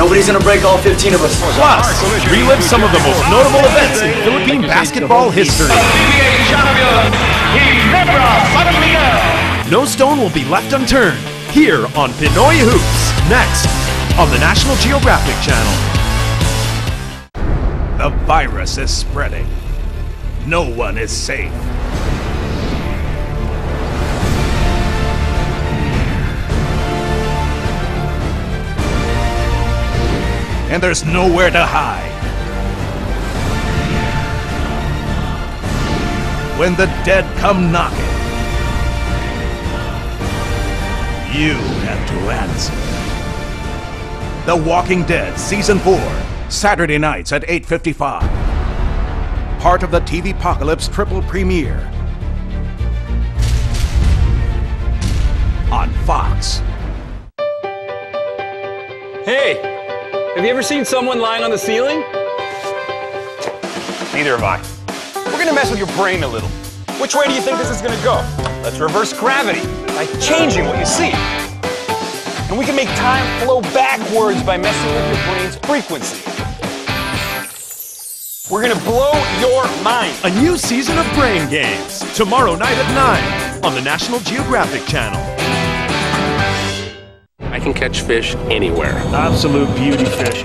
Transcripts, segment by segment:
Nobody's gonna break all 15 of us. Plus, relive some of the most notable events in Philippine basketball history. No stone will be left unturned here on Pinoy Hoops. Next on the National Geographic Channel. The virus is spreading. No one is safe. And there's nowhere to hide. When the dead come knocking, you have to answer. The Walking Dead Season 4, Saturday nights at 8:55. Part of the TV Apocalypse triple premiere on Fox. Hey, have you ever seen someone lying on the ceiling? Neither have I. We're gonna mess with your brain a little. Which way do you think this is gonna go? Let's reverse gravity by changing what you see. And we can make time flow backwards by messing with your brain's frequency. We're gonna blow your mind. A new season of Brain Games, tomorrow night at 9 on the National Geographic Channel. I can catch fish anywhere. Absolute beauty fish.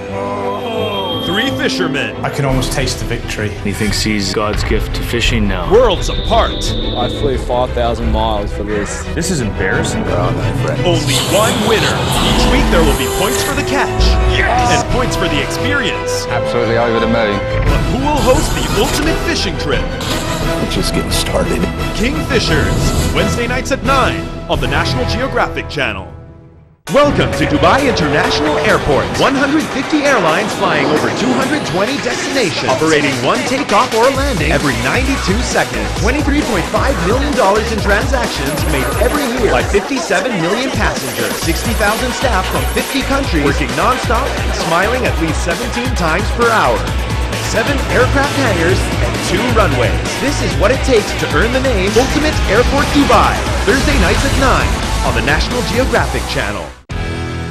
3 fishermen. I can almost taste the victory. He thinks he's God's gift to fishing now. Worlds apart. I flew 5,000 miles for this. This is embarrassing. Oh, my friend. Only one winner. Each week there will be points for the catch. Yes! And points for the experience. Absolutely over the moon. But who will host the ultimate fishing trip? We're just getting started. Kingfishers, Wednesday nights at 9 on the National Geographic Channel. Welcome to Dubai International Airport. 150 airlines flying over 220 destinations, operating one takeoff or landing every 92 seconds. $23.5 million in transactions made every year by 57 million passengers. 60,000 staff from 50 countries working non-stop and smiling at least 17 times per hour. 7 aircraft hangars and 2 runways. This is what it takes to earn the name Ultimate Airport Dubai. Thursday nights at 9 on the National Geographic Channel.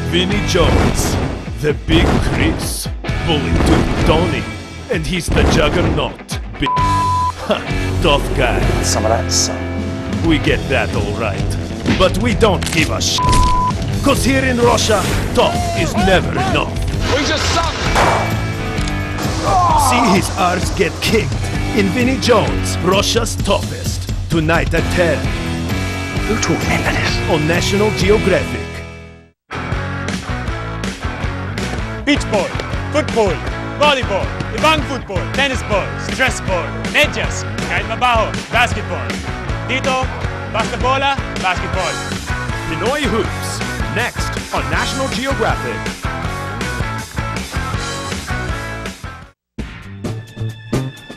Vinnie Jones, the Big Chris, bully to Tony, and he's the juggernaut. Big tough guy. Some of that son. We get that all right, but we don't give a shit. Cause here in Russia, tough is never enough. We just suck. See his arse get kicked in Vinnie Jones, Russia's toughest, tonight at 10. Who told me this? On National Geographic. Beach ball, football, volleyball, ibang football, tennis ball, stress ball, medyas, kahit mabaho, basketball. Dito, basta bola, basketball. Pinoy Hoops, next on National Geographic.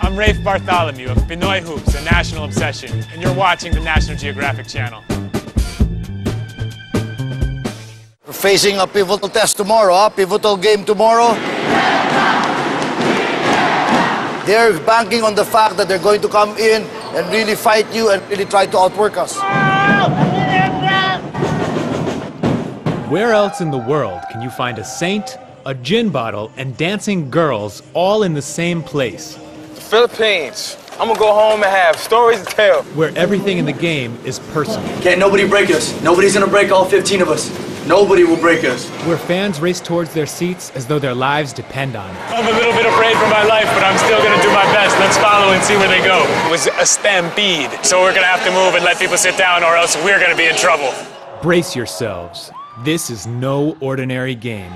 I'm Rafe Bartholomew of Pinoy Hoops, a national obsession, and you're watching the National Geographic Channel. We're facing a pivotal test tomorrow, a pivotal game tomorrow. They're banking on the fact that they're going to come in and really fight you and really try to outwork us. Where else in the world can you find a saint, a gin bottle, and dancing girls all in the same place? The Philippines. I'm gonna go home and have stories to tell. Where everything in the game is personal. Can't nobody break us. Nobody's gonna break all 15 of us. Nobody will break us. Where fans race towards their seats as though their lives depend on it. I'm a little bit afraid for my life, but I'm still gonna do my best. Let's follow and see where they go. It was a stampede, so we're gonna have to move and let people sit down or else we're gonna be in trouble. Brace yourselves. This is no ordinary game.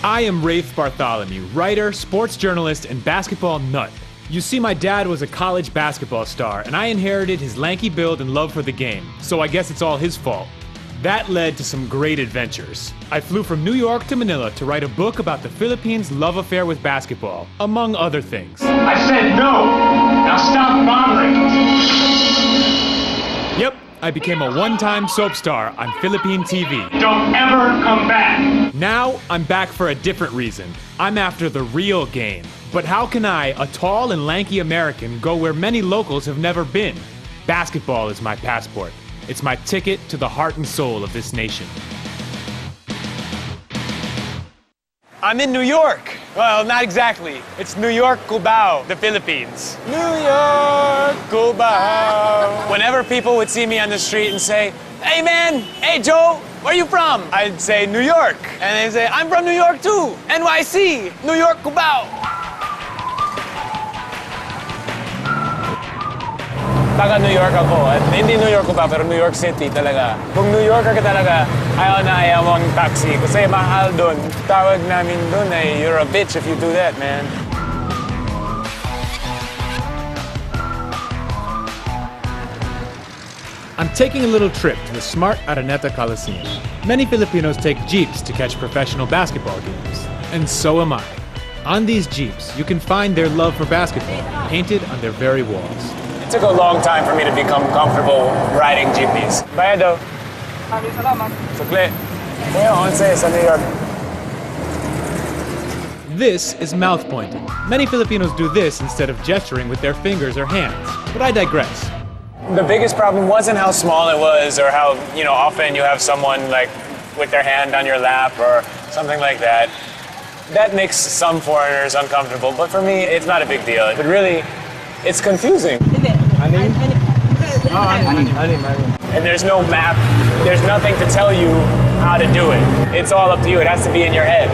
I am Rafe Bartholomew, writer, sports journalist, and basketball nut. You see, my dad was a college basketball star, and I inherited his lanky build and love for the game, so I guess it's all his fault. That led to some great adventures. I flew from New York to Manila to write a book about the Philippines' love affair with basketball, among other things. I said no! Now stop bothering! Yep, I became a one-time soap star on Philippine TV. Don't ever come back! Now, I'm back for a different reason. I'm after the real game, But how can I, a tall and lanky American, go where many locals have never been? Basketball is my passport. It's my ticket to the heart and soul of this nation. I'm in New York. Well, not exactly. It's New York, Cubao, the Philippines. New York, Cubao. Whenever people would see me on the street and say, "Hey man, hey Joe, where you from?" I'd say New York. And they'd say, "I'm from New York too. NYC, New York, Cubao." Taga New York ako. At hindi New York Cubao, pero New York City talaga. Kung New Yorker ka talaga, ayaw na ayaw mo ang taxi. Kasi mahal dun. Tawag namin dun ay, "You're a bitch if you do that, man." I'm taking a little trip to the Smart Araneta Coliseum. Many Filipinos take jeeps to catch professional basketball games. And so am I. On these jeeps, you can find their love for basketball painted on their very walls. It took a long time for me to become comfortable riding jeepneys. Bayado. Sukle. Kuya, 11 sa New York. This is mouth pointing. Many Filipinos do this instead of gesturing with their fingers or hands. But I digress. The biggest problem wasn't how small it was or how, often you have someone like with their hand on your lap or something like that. That makes some foreigners uncomfortable, but for me, it's not a big deal. But really, it's confusing. And there's no map. There's nothing to tell you how to do it. It's all up to you. It has to be in your head.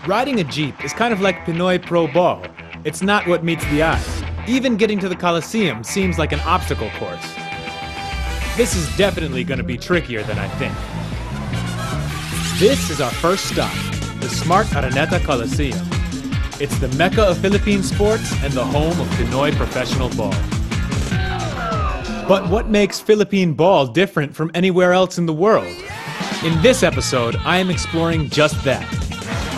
Riding a jeep is kind of like Pinoy pro ball. It's not what meets the eye. Even getting to the Coliseum seems like an obstacle course. This is definitely going to be trickier than I think. This is our first stop, the Smart Araneta Coliseum. It's the mecca of Philippine sports and the home of Pinoy professional ball. But what makes Philippine ball different from anywhere else in the world? In this episode, I am exploring just that.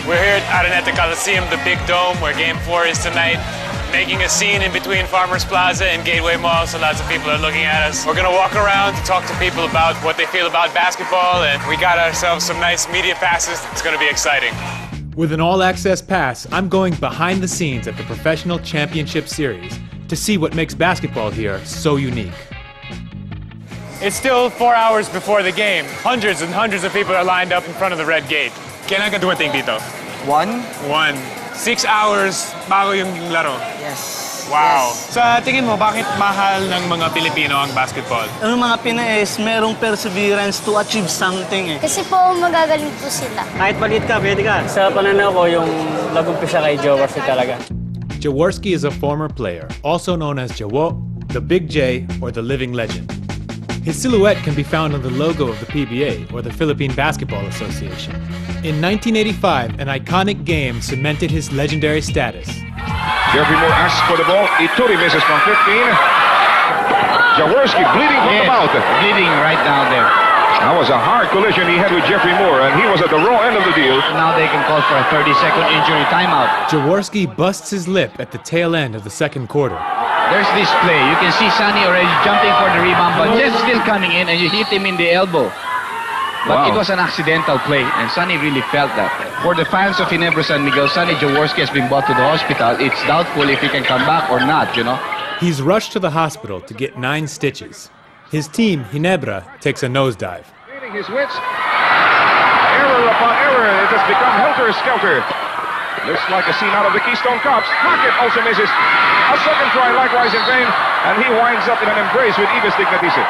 We're here at Araneta Coliseum, the big dome where Game 4 is tonight, making a scene in between Farmers Plaza and Gateway Mall, so lots of people are looking at us. We're gonna walk around to talk to people about what they feel about basketball, and we got ourselves some nice media passes. It's gonna be exciting. With an all-access pass, I'm going behind the scenes at the Professional Championship Series to see what makes basketball here so unique. It's still 4 hours before the game. Hundreds and hundreds of people are lined up in front of the red gate. Kailan ka dumating dito? 1. 6 hours bago yung laro. Yes. Wow. Yes. Sa tingin mo, bakit mahal ng mga Pilipino ang basketball? Ang mga Pinoy is merong perseverance to achieve something eh. Kasi po magagaling po sila. Kahit maliit ka, pwede ka. Sa pananaw ko, yung nag-umpisa kay Geographic talaga. Jaworski is a former player, also known as Jawo, the Big J, or the Living Legend. His silhouette can be found on the logo of the PBA, or the Philippine Basketball Association. In 1985, an iconic game cemented his legendary status. Jeffrey Moore asks for the ball. Ituri misses from 15. Jaworski bleeding from the mouth. Bleeding right down there. That was a hard collision he had with Jeffrey Moore, and he was at the raw end of the deal. Now they can call for a 30-second injury timeout. Jaworski busts his lip at the tail end of the second quarter. There's this play. You can see Sonny already jumping for the rebound, but Jeff still coming in, and you hit him in the elbow. But it was an accidental play, and Sonny really felt that. For the fans of Ginebra San Miguel, Sonny Jaworski has been brought to the hospital. It's doubtful if he can come back or not, He's rushed to the hospital to get 9 stitches. His team, Ginebra, takes a nosedive. Reading his wits. Error upon error. It has become helter-skelter. Looks like a scene out of the Keystone Cops. Hackett also misses. A second try likewise in vain, and he winds up in an embrace with Ibis Dignatise.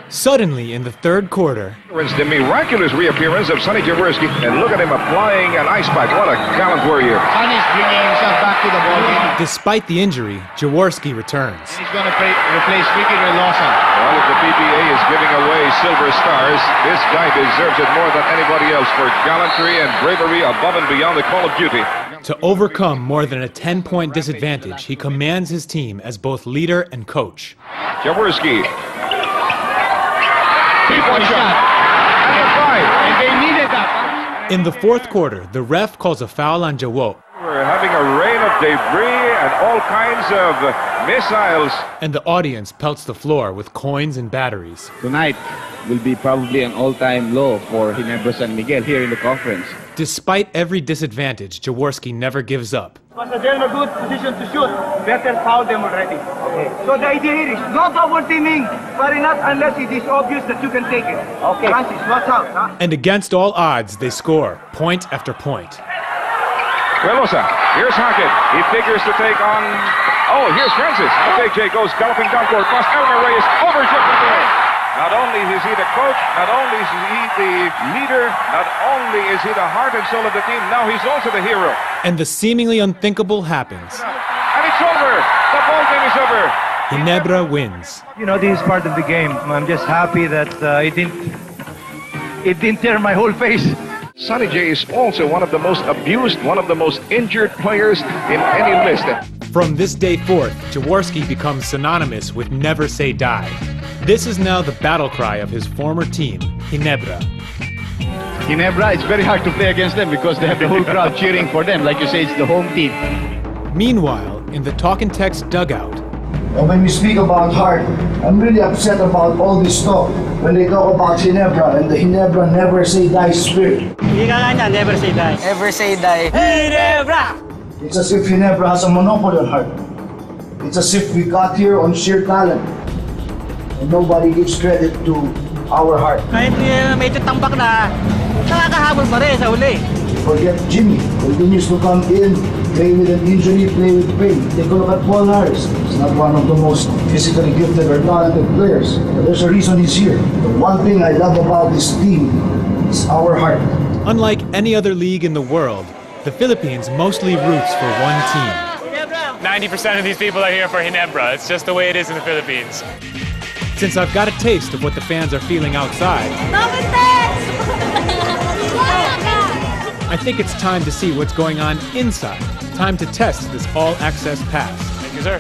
Suddenly, in the third quarter, the miraculous reappearance of Sonny Jaworski, and look at him applying an ice pack. What a gallant warrior. Sonny's bringing himself back to the ball game. Despite the injury, Jaworski returns. He's going to replace Ricky Relosa. Well, if the PBA is giving away silver stars, this guy deserves it more than anybody else for gallantry and bravery above and beyond the call of duty. To overcome more than a 10-point disadvantage, he commands his team as both leader and coach. Jaworski. Three-point shot. And the 5. And they needed that. In the fourth quarter, the ref calls a foul on Jawo. We're having a rain of debris and all kinds of missiles. And the audience pelts the floor with coins and batteries. Tonight will be probably an all-time low for Ginebra San Miguel here in the conference. Despite every disadvantage, Jaworski never gives up. Because they're in a good position to shoot, better foul them already. Okay. So the idea here is no double teaming, but not unless it is obvious that you can take it. Okay. Francis, watch out, huh? And against all odds, they score, point after point. Velosa, here's Hackett. He figures to take on... Oh, here's Francis. Now Big J goes galloping down court. Cross Elmer Reyes, overshooting the rim. Not only is he the coach, not only is he the leader, not only is he the heart and soul of the team, now he's also the hero. And the seemingly unthinkable happens. And it's over. The ball game is over. Ginebra wins. You know, this is part of the game. I'm just happy that it didn't tear my whole face. Sonny J is also one of the most abused, one of the most injured players in any list. From this day forth, Jaworski becomes synonymous with never say die. This is now the battle cry of his former team, Ginebra. Ginebra, it's very hard to play against them because they have the whole crowd cheering for them. Like you say, it's the home team. Meanwhile, in the Talk and Text dugout, when we speak about heart, I'm really upset about all this talk. When they talk about Ginebra and the Ginebra never say die spirit. Never say die. Never say die. Ginebra! It's as if Ginebra has a monopoly on heart. It's as if we got here on sheer talent. And nobody gives credit to our heart. Kahit medyo tambak na, nakakahabol pa rin sa huli. Forget Jimmy. Continues to come in, play with an injury, play with pain. Take a look at Paul Harris. He's not one of the most physically gifted or talented players. But there's a reason he's here. The one thing I love about this team is our heart. Unlike any other league in the world, the Philippines mostly roots for one team. 90% of these people are here for Ginebra. It's just the way it is in the Philippines. Since I've got a taste of what the fans are feeling outside, I think it's time to see what's going on inside. Time to test this all-access pass. Thank you, sir.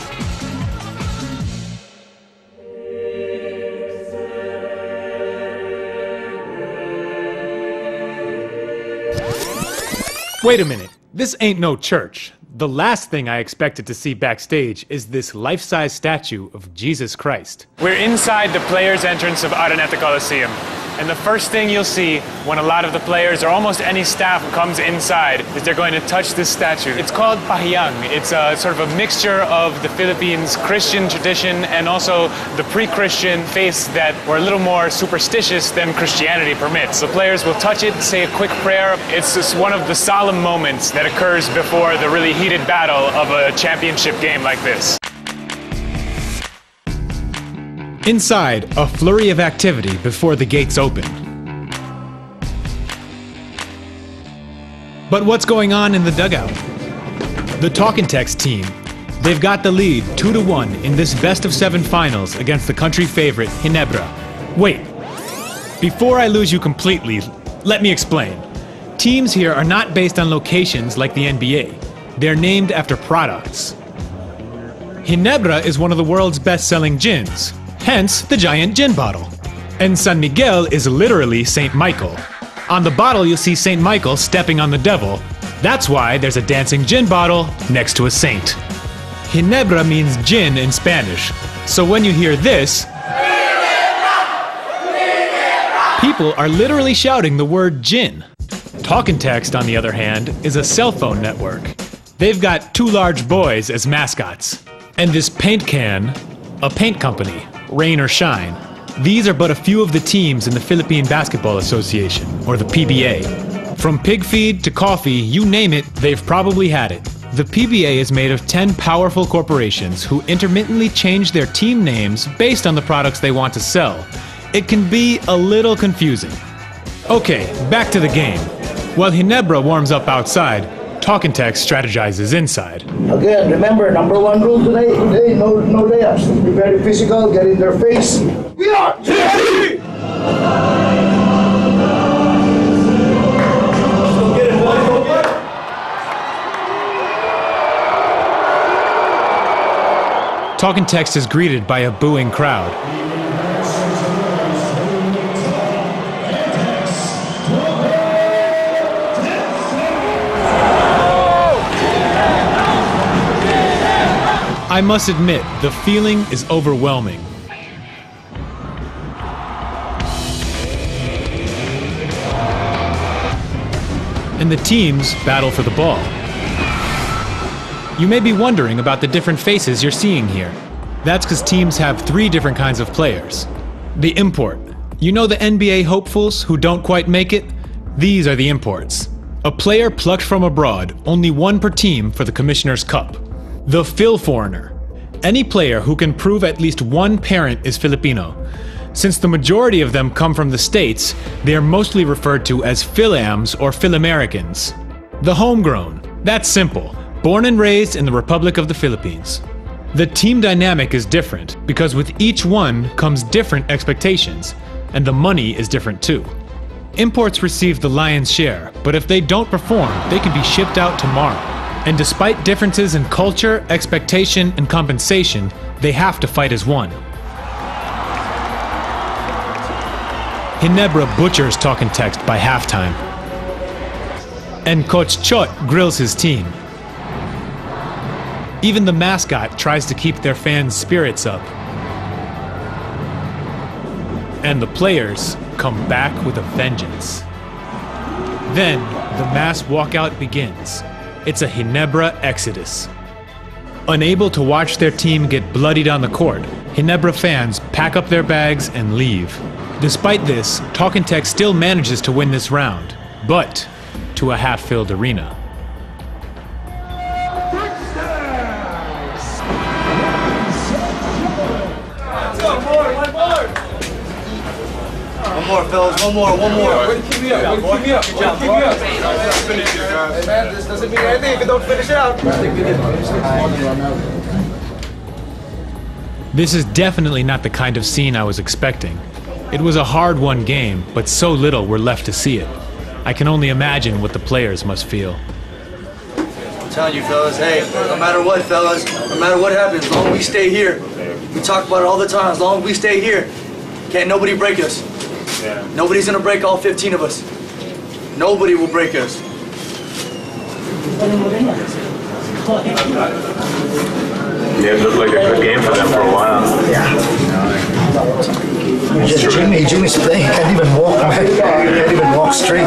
Wait a minute. This ain't no church. The last thing I expected to see backstage is this life-size statue of Jesus Christ. We're inside the players' entrance of Araneta Coliseum. And the first thing you'll see when a lot of the players or almost any staff comes inside is they're going to touch this statue. It's called pahiyang. It's a sort of a mixture of the Philippines' Christian tradition and also the pre-Christian faiths that were a little more superstitious than Christianity permits. The players will touch it, say a quick prayer. It's just one of the solemn moments that occurs before the really heated battle of a championship game like this. Inside, a flurry of activity before the gates open. But what's going on in the dugout? The Talk and Text team, they've got the lead 2-1 in this best-of-7 finals against the country favorite, Ginebra. Wait, before I lose you completely, let me explain. Teams here are not based on locations like the NBA. They're named after products. Ginebra is one of the world's best-selling gins. Hence, the giant gin bottle. And San Miguel is literally St. Michael. On the bottle, you'll see St. Michael stepping on the devil. That's why there's a dancing gin bottle next to a saint. Ginebra means gin in Spanish. So when you hear this, people are literally shouting the word gin. Talk and Text, on the other hand, is a cell phone network. They've got 2 large boys as mascots. And this paint can, a paint company. Rain or shine. These are but a few of the teams in the Philippine Basketball Association, or the PBA. From pig feed to coffee, you name it, they've probably had it. The PBA is made of 10 powerful corporations who intermittently change their team names based on the products they want to sell. It can be a little confusing. Okay, back to the game. While Ginebra warms up outside, Talk and Text strategizes inside. Again, remember, number 1 rule today, no layups. Be very physical, get in their face. We are TNT! Talk and Text is greeted by a booing crowd. I must admit, the feeling is overwhelming. and the teams battle for the ball. You may be wondering about the different faces you're seeing here. That's because teams have 3 different kinds of players. The import. You know the NBA hopefuls who don't quite make it? These are the imports. A player plucked from abroad, only 1 per team for the Commissioner's Cup. The Phil foreigner. Any player who can prove at least 1 parent is Filipino. Since the majority of them come from the States, they are mostly referred to as Philams or Philamericans. The homegrown. That's simple. Born and raised in the Republic of the Philippines. The team dynamic is different because with each one comes different expectations, and the money is different too. Imports receive the lion's share, but if they don't perform, they can be shipped out tomorrow. And despite differences in culture, expectation, and compensation, they have to fight as one. Ginebra butchers talk and text by halftime. And Coach Chot grills his team. Even the mascot tries to keep their fans' spirits up. And the players come back with a vengeance. Then, the mass walkout begins. It's a Ginebra exodus. Unable to watch their team get bloodied on the court, Ginebra fans pack up their bags and leave. Despite this, Talk and Text still manages to win this round, but to a half-filled arena. One more, fellas. One more. Keep me up. Keep me up. Hey, man, this doesn't mean anything if you don't finish out. This is definitely not the kind of scene I was expecting. It was a hard-won game, but so little were left to see it. I can only imagine what the players must feel. I'm telling you, fellas, hey, no matter what, fellas, no matter what happens, as long as we stay here, we talk about it all the time, as long as we stay here, can't nobody break us. Yeah. Nobody's gonna break all 15 of us. Nobody will break us. Yeah, it looked like a good game for them for a while. Yeah. Jimmy's playing. He can't even walk. He can't even walk straight.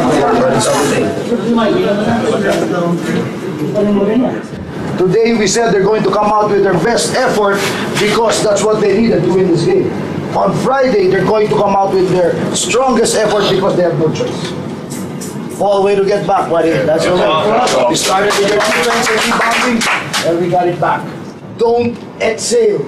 Today we said they're going to come out with their best effort because that's what they needed to win this game. On Friday, they're going to come out with their strongest effort because they have no choice. All way to get back, buddy. That's all right. We started with their defense and rebounding, and we got it back. Don't exhale.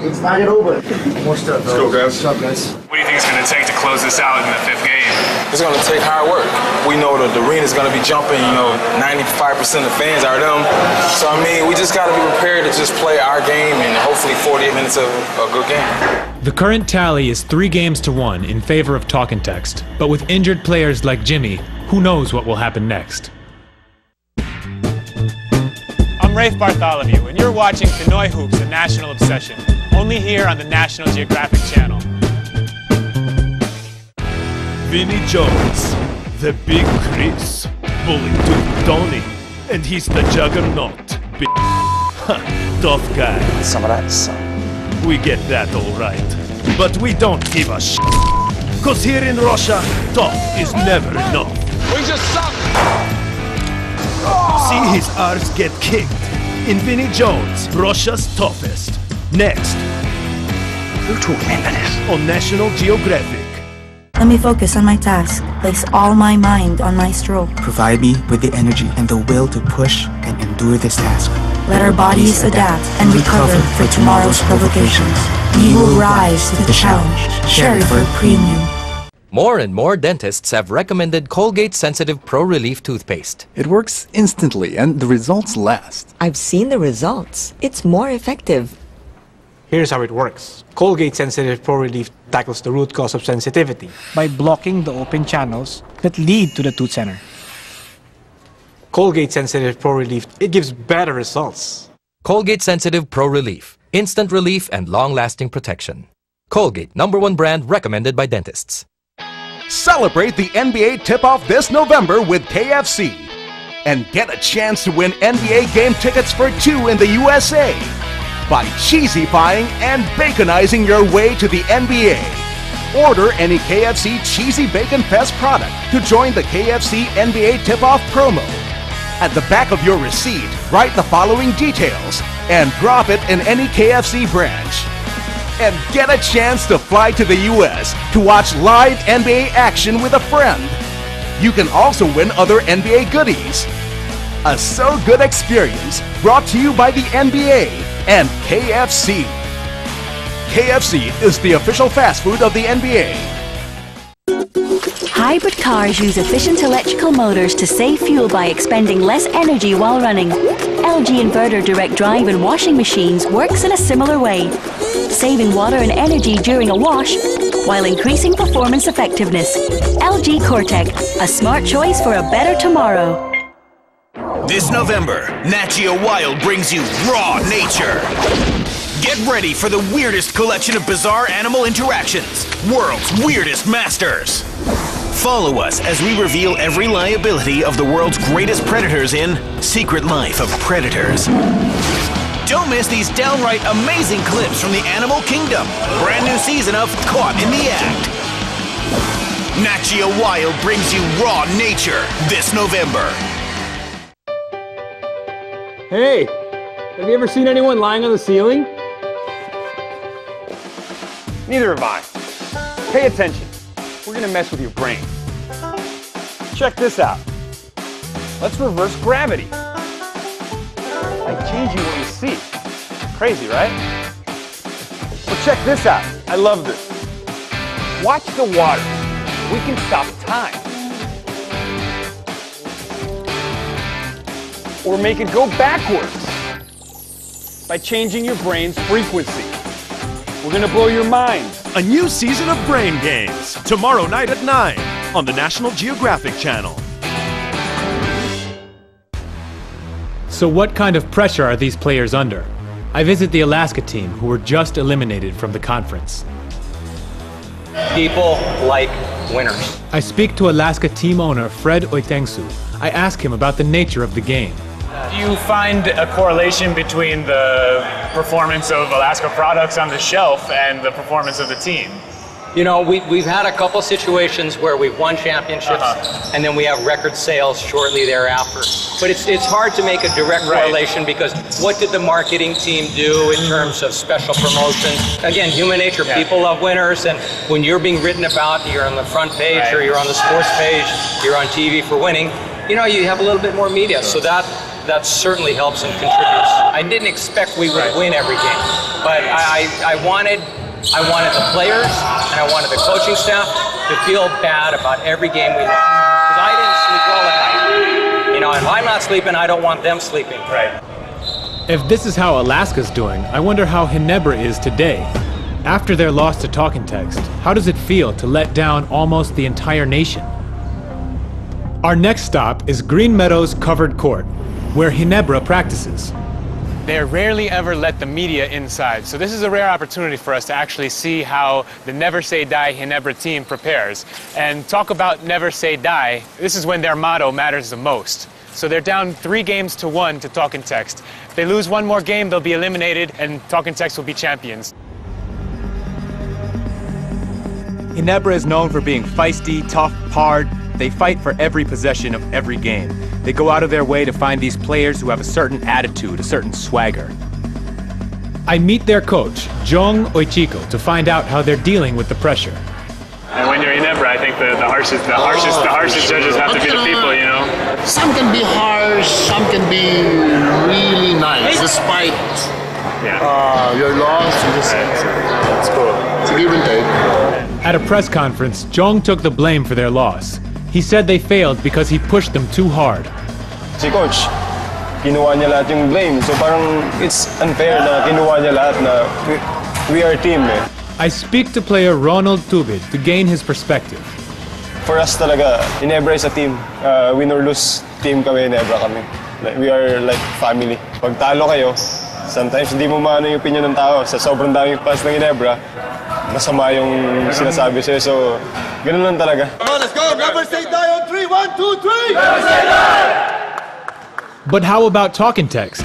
It's not yet over. More stuff, Let's go, guys. What's up, guys? What do you think it's going to take to close this out in the 5th game? It's going to take hard work. We know that the arena's going to be jumping, 95% of fans are them. So, I mean, we just got to be prepared to just play our game and hopefully 48 minutes of a good game. The current tally is 3-1 in favor of Talk and Text, but with injured players like Jimmy, who knows what will happen next. I'm Rafe Bartholomew, and you're watching Pinoy Hoops, a national obsession, only here on the National Geographic Channel. Vinnie Jones, the Big Chris, bully to Tony, and he's the juggernaut. Big tough guy. Samurais. We get that all right, but we don't give a shit. Cause here in Russia, tough is never enough. We just suck. See his arse get kicked in Vinnie Jones, Russia's toughest. Next, on National Geographic. Let me focus on my task, place all my mind on my stroke. Provide me with the energy and the will to push and endure this task. Let our bodies adapt and recover for tomorrow's provocations. We will rise to the challenge. Share for a premium. More and more dentists have recommended Colgate Sensitive Pro Relief toothpaste. It works instantly and the results last. I've seen the results. It's more effective. Here's how it works. Colgate Sensitive Pro Relief tackles the root cause of sensitivity by blocking the open channels that lead to the tooth center. Colgate Sensitive Pro Relief, it gives better results. Colgate Sensitive Pro Relief. Instant relief and long-lasting protection. Colgate, #1 brand recommended by dentists. Celebrate the NBA tip-off this November with KFC. And get a chance to win NBA game tickets for 2 in the USA. By cheesifying and baconizing your way to the NBA. Order any KFC Cheesy Bacon Fest product to join the KFC NBA Tip-Off promo. At the back of your receipt, write the following details and drop it in any KFC branch. And get a chance to fly to the US to watch live NBA action with a friend. You can also win other NBA goodies. A so good experience brought to you by the NBA and KFC. KFC is the official fast food of the NBA. Hybrid cars use efficient electrical motors to save fuel by expending less energy while running. LG Inverter Direct Drive and washing machines works in a similar way, saving water and energy during a wash while increasing performance effectiveness. LG Cortec, a smart choice for a better tomorrow. This November, Nat Geo Wild brings you Raw Nature. Get ready for the weirdest collection of bizarre animal interactions, world's weirdest masters. Follow us as we reveal every liability of the world's greatest predators in Secret Life of Predators. Don't miss these downright amazing clips from the animal kingdom. Brand new season of Caught in the Act. Nat Geo Wild brings you Raw Nature this November. Hey, have you ever seen anyone lying on the ceiling? Neither have I. Pay attention. We're gonna mess with your brain. Check this out. Let's reverse gravity. Like changing what you see. Crazy, right? Well, check this out. I love this. Watch the water. We can stop time. Or make it go backwards by changing your brain's frequency. We're gonna blow your mind. A new season of Brain Games, tomorrow night at 9 on the National Geographic Channel. So what kind of pressure are these players under? I visit the Alaska team, who were just eliminated from the conference. People like winners. I speak to Alaska team owner Fred Oitengsu. I ask him about the nature of the game. Do you find a correlation between the performance of Alaska products on the shelf and the performance of the team? You know, we've had a couple situations where we've won championships and then we have record sales shortly thereafter. But it's hard to make a direct correlation because what did the marketing team do in terms of special promotions? Again, human nature, people love winners, and when you're being written about, you're on the front page or you're on the sports page, you're on TV for winning, you know, you have a little bit more media, so that certainly helps and contributes. I didn't expect we would win every game, but I wanted the players and I wanted the coaching staff to feel bad about every game we lost. Because I didn't sleep well at night. You know, if I'm not sleeping, I don't want them sleeping. Right. If this is how Alaska's doing, I wonder how Ginebra is today. After their loss to Talking Text, how does it feel to let down almost the entire nation? Our next stop is Green Meadows Covered Court, where Ginebra practices. They rarely ever let the media inside, so this is a rare opportunity for us to actually see how the Never Say Die Ginebra team prepares. And talk about Never Say Die, this is when their motto matters the most. So they're down 3-1 to Talking Text. If they lose one more game, they'll be eliminated, and Talking Text will be champions. Ginebra is known for being feisty, tough, hard. They fight for every possession of every game. They go out of their way to find these players who have a certain attitude, a certain swagger. I meet their coach, Jong Oichiko, to find out how they're dealing with the pressure. And when you're Ginebra, I think the harshest judges have to be the people, you know? Some can be harsh, some can be really nice, despite your loss. It's cool. It's a give and take. At a press conference, Jong took the blame for their loss. He said they failed because he pushed them too hard. Si Coach, kinuha niya lahat yung blame. So parang it's unfair na kinuha niya lahat na we are a team eh. I speak to player Ronald Tubid to gain his perspective. For us talaga, Ginebra is a team. Win or lose team kami, Ginebra kami. Like, we are like family. Pag talo kayo, sometimes hindi mo maano yung opinion ng tao. Sa sobrang daming fans ng Ginebra, masama yung sinasabi sa'yo. So, ganun lang talaga. Come on, let's go! Never say die on 3! 1, 2, 3! Never say die! But how about Talking Text?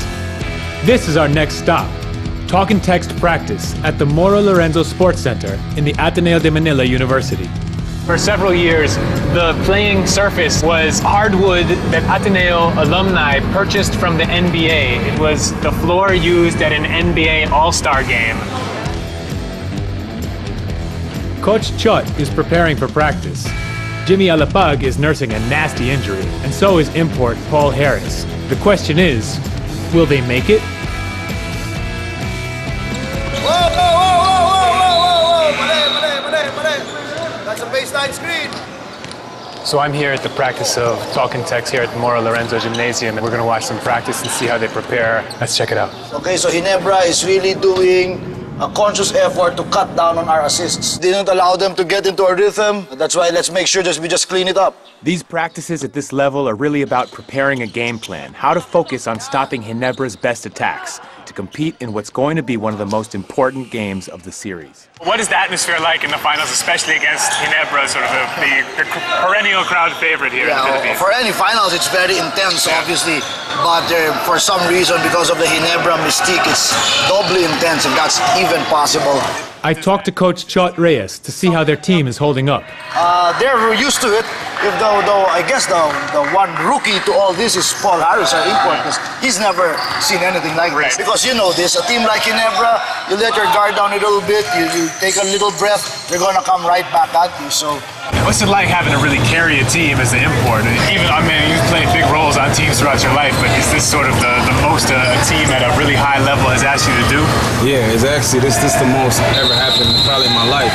This is our next stop. Talk and text practice at the Moro Lorenzo Sports Center in the Ateneo de Manila University. For several years, the playing surface was hardwood that Ateneo alumni purchased from the NBA. It was the floor used at an NBA All-Star game. Coach Chot is preparing for practice. Jimmy Alapag is nursing a nasty injury, and so is import Paul Harris. The question is, will they make it? Whoa, whoa, whoa, whoa, whoa, whoa, whoa! That's a baseline screen. So I'm here at the practice of Talk and Text here at the Moro Lorenzo Gymnasium, and we're going to watch some practice and see how they prepare. Let's check it out. Okay, so Ginebra is really doing a conscious effort to cut down on our assists. Didn't allow them to get into a rhythm. That's why let's make sure we just clean it up. These practices at this level are really about preparing a game plan, how to focus on stopping Ginebra's best attacks to compete in what's going to be one of the most important games of the series. What is the atmosphere like in the finals, especially against Ginebra, sort of the perennial crowd favorite here in the Philippines? For any finals, it's very intense, obviously. But for some reason, because of the Ginebra mystique, it's doubly intense, if that's even possible. I talked to Coach Chot Reyes to see how their team is holding up. They're used to it. Though I guess the one rookie to all this is Paul Harris, our import, because he's never seen anything like this. Because you know this, a team like Ginebra, you let your guard down a little bit, you take a little breath, they're going to come right back at you. So, what's it like having to really carry a team as the import? Even, I mean, you've played big roles on teams throughout your life, but is this sort of the most a team at a really high level has asked you to do? Yeah, it's actually, this the most ever happened probably in my life.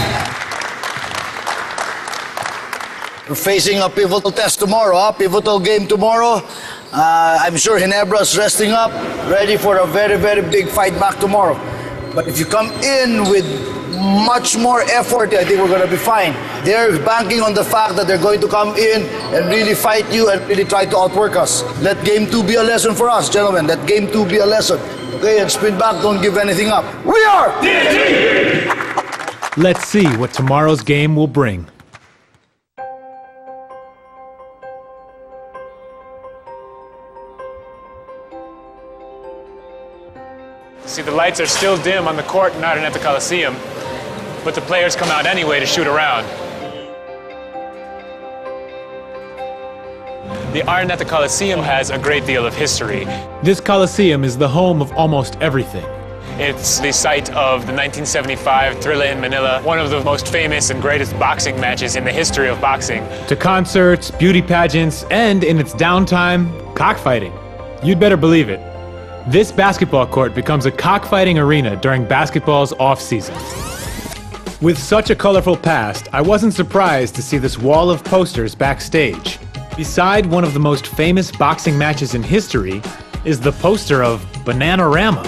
We're facing a pivotal test tomorrow, pivotal game tomorrow. I'm sure Ginebra's resting up, ready for a very, very big fight back tomorrow. But if you come in with much more effort, I think we're going to be fine. They're banking on the fact that they're going to come in and really fight you and really try to outwork us. Let game 2 be a lesson for us, gentlemen. Let game 2 be a lesson. Okay, and sprint back, don't give anything up. We are DNT! Let's see what tomorrow's game will bring. See, the lights are still dim on the court and out at the Coliseum, but the players come out anyway to shoot around. The Araneta Coliseum has a great deal of history. This Coliseum is the home of almost everything. It's the site of the 1975 Thrilla in Manila, one of the most famous and greatest boxing matches in the history of boxing. To concerts, beauty pageants, and in its downtime, cockfighting. You'd better believe it. This basketball court becomes a cockfighting arena during basketball's off-season. With such a colorful past, I wasn't surprised to see this wall of posters backstage. Beside one of the most famous boxing matches in history is the poster of Bananarama.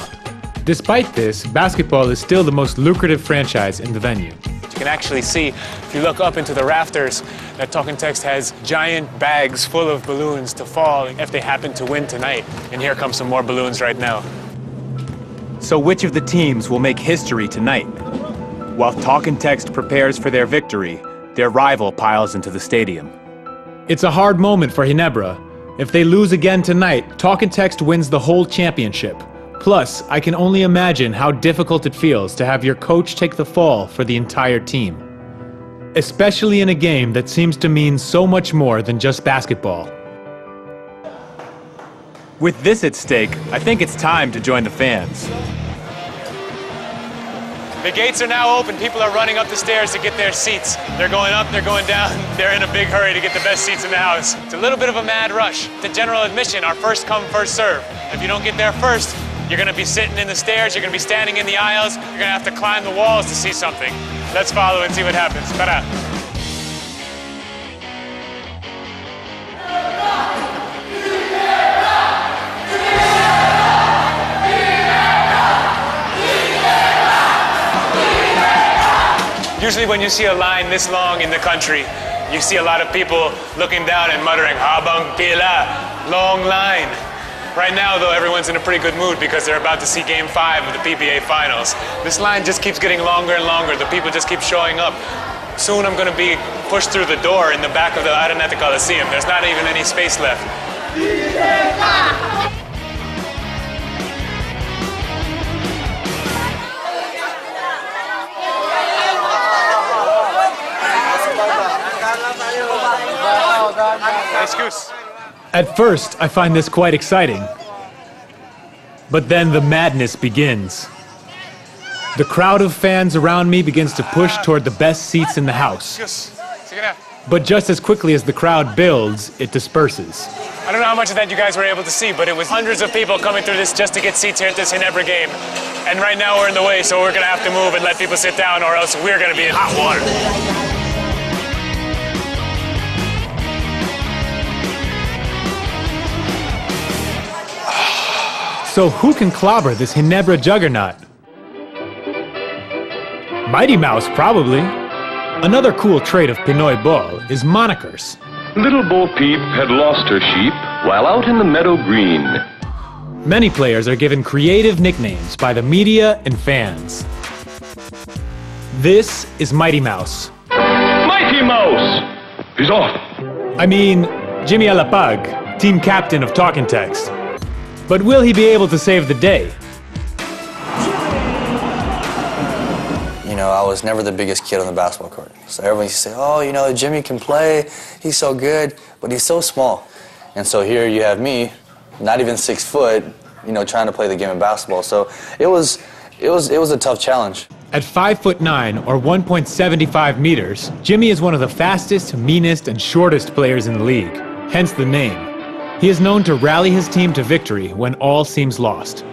Despite this, basketball is still the most lucrative franchise in the venue. You can actually see, if you look up into the rafters, that Talk and Text has giant bags full of balloons to fall if they happen to win tonight. And here come some more balloons right now. So which of the teams will make history tonight? While Talk and Text prepares for their victory, their rival piles into the stadium. It's a hard moment for Ginebra. If they lose again tonight, Talk and Text wins the whole championship. Plus, I can only imagine how difficult it feels to have your coach take the fall for the entire team. Especially in a game that seems to mean so much more than just basketball. With this at stake, I think it's time to join the fans. The gates are now open. People are running up the stairs to get their seats. They're going up, they're going down. They're in a big hurry to get the best seats in the house. It's a little bit of a mad rush. The general admission, our first come, first serve. If you don't get there first, you're going to be sitting in the stairs, you're going to be standing in the aisles, you're going to have to climb the walls to see something. Let's follow and see what happens. Ta-da. Usually when you see a line this long in the country, you see a lot of people looking down and muttering, "Habang pila," long line. Right now, though, everyone's in a pretty good mood because they're about to see Game 5 of the PBA Finals. This line just keeps getting longer and longer. The people just keep showing up. Soon I'm going to be pushed through the door in the back of the Araneta Coliseum. There's not even any space left. At first, I find this quite exciting. But then the madness begins. The crowd of fans around me begins to push toward the best seats in the house. But just as quickly as the crowd builds, it disperses. I don't know how much of that you guys were able to see, but it was hundreds of people coming through this just to get seats here at this Ginebra game. And right now we're in the way, so we're gonna have to move and let people sit down, or else we're gonna be in hot water. So who can clobber this Ginebra juggernaut? Mighty Mouse, probably. Another cool trait of Pinoy ball is monikers. Little Bo Peep had lost her sheep while out in the meadow green. Many players are given creative nicknames by the media and fans. This is Mighty Mouse. Mighty Mouse! He's off. I mean, Jimmy Alapag, team captain of Talking Text. But will he be able to save the day? You know, I was never the biggest kid on the basketball court. So everyone used to say, oh, you know, Jimmy can play, he's so good, but he's so small. And so here you have me, not even 6 foot, you know, trying to play the game of basketball. So it was a tough challenge. At 5'9" or 1.75 meters, Jimmy is one of the fastest, meanest, and shortest players in the league, hence the name. He is known to rally his team to victory when all seems lost.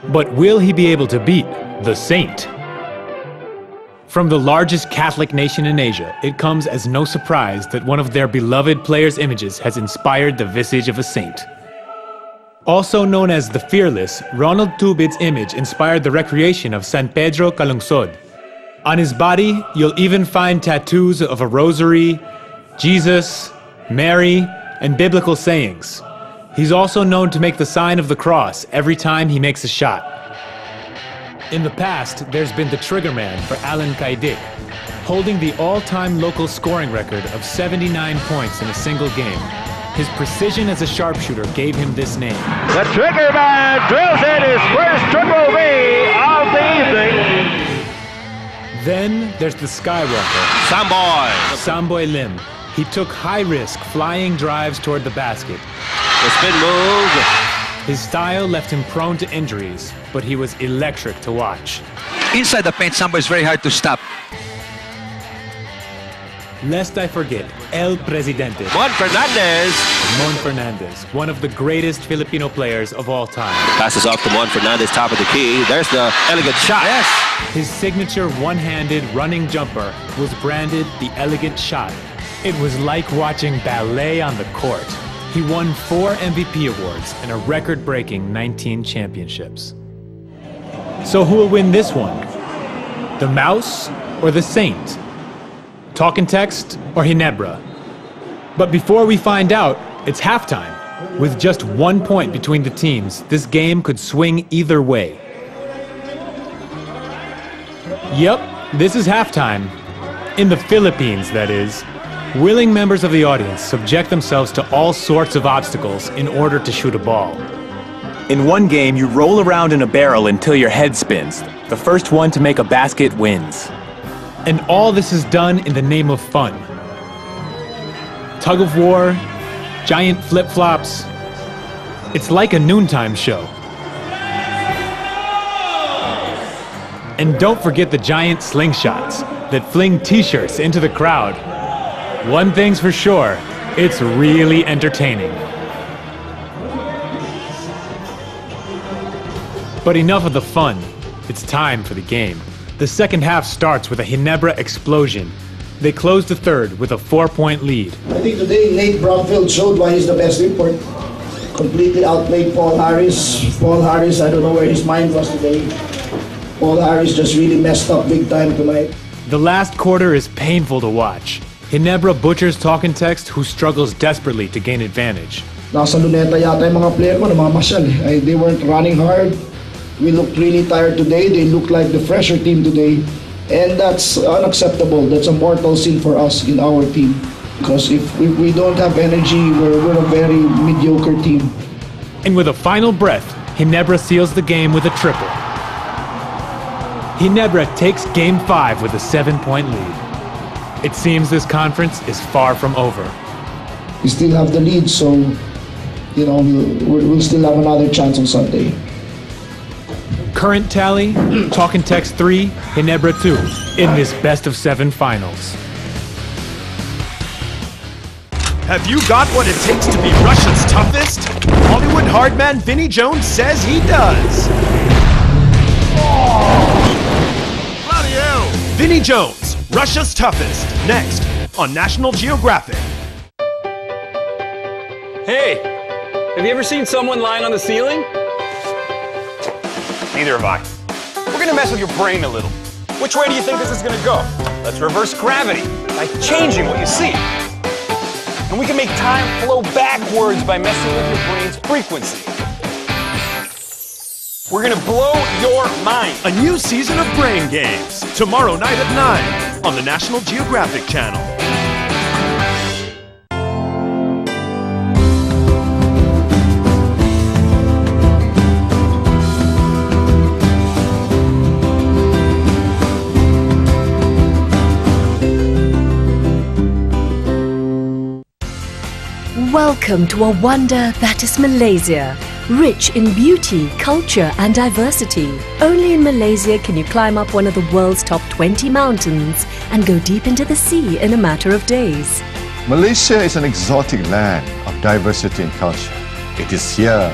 But will he be able to beat the Saint? From the largest Catholic nation in Asia, it comes as no surprise that one of their beloved players' images has inspired the visage of a saint. Also known as the Fearless, Ronald Tubid's image inspired the recreation of San Pedro Calungsod. On his body, you'll even find tattoos of a rosary, Jesus, Mary, and biblical sayings. He's also known to make the sign of the cross every time he makes a shot. In the past, there's been the trigger man for Alan Kaidik, holding the all-time local scoring record of 79 points in a single game. His precision as a sharpshooter gave him this name. The trigger man drills in his first triple V of the evening. Then there's the Skywalker, Samboy Lim. He took high-risk flying drives toward the basket. The spin move. His style left him prone to injuries, but he was electric to watch. Inside the paint, Samboy is very hard to stop. Lest I forget, El Presidente. Mon Fernandez, one of the greatest Filipino players of all time. Passes off to Mon Fernandez, top of the key. There's the elegant shot. Yes. His signature one-handed running jumper was branded the elegant shot. It was like watching ballet on the court. He won 4 MVP awards and a record-breaking 19 championships. So who will win this one? The Mouse or the Saint? Talking Text or Ginebra? But before we find out, it's halftime. With just 1 point between the teams, this game could swing either way. Yep, this is halftime. In the Philippines, that is. Willing members of the audience subject themselves to all sorts of obstacles in order to shoot a ball. In one game, you roll around in a barrel until your head spins. The first one to make a basket wins. And all this is done in the name of fun. Tug of war, giant flip-flops. It's like a noontime show. And don't forget the giant slingshots that fling t-shirts into the crowd. One thing's for sure, it's really entertaining. But enough of the fun. It's time for the game. The second half starts with a Ginebra explosion. They close the third with a 4-point lead. I think today Nate Bromfield showed why he's the best import. Completely outplayed Paul Harris. Paul Harris, I don't know where his mind was today. Paul Harris just really messed up big time tonight. The last quarter is painful to watch. Ginebra butchers Talking Text, who struggles desperately to gain advantage. Nasa luneta yata yung mga player ko, namamasyal eh. They weren't running hard. We looked really tired today. They looked like the fresher team today. And that's unacceptable. That's a mortal sin for us in our team. Because if we don't have energy, we're a very mediocre team. And with a final breath, Ginebra seals the game with a triple. Ginebra takes Game 5 with a 7-point lead. It seems this conference is far from over. We still have the lead, so you know we'll still have another chance on Sunday. Current tally, Talk and Text 3, Ginebra 2, in this best-of-7 finals. Have you got what it takes to be Russia's toughest? Hollywood hardman Vinnie Jones says he does. Bloody hell! Vinnie Jones, Russia's toughest, next on National Geographic. Hey, have you ever seen someone lying on the ceiling? Neither have I. We're gonna mess with your brain a little. Which way do you think this is gonna go? Let's reverse gravity by changing what you see. And we can make time flow backwards by messing with your brain's frequency. We're gonna blow your mind. A new season of Brain Games, tomorrow night at 9 on the National Geographic Channel. Welcome to a wonder that is Malaysia, rich in beauty, culture and diversity. Only in Malaysia can you climb up one of the world's top 20 mountains and go deep into the sea in a matter of days. Malaysia is an exotic land of diversity and culture. It is here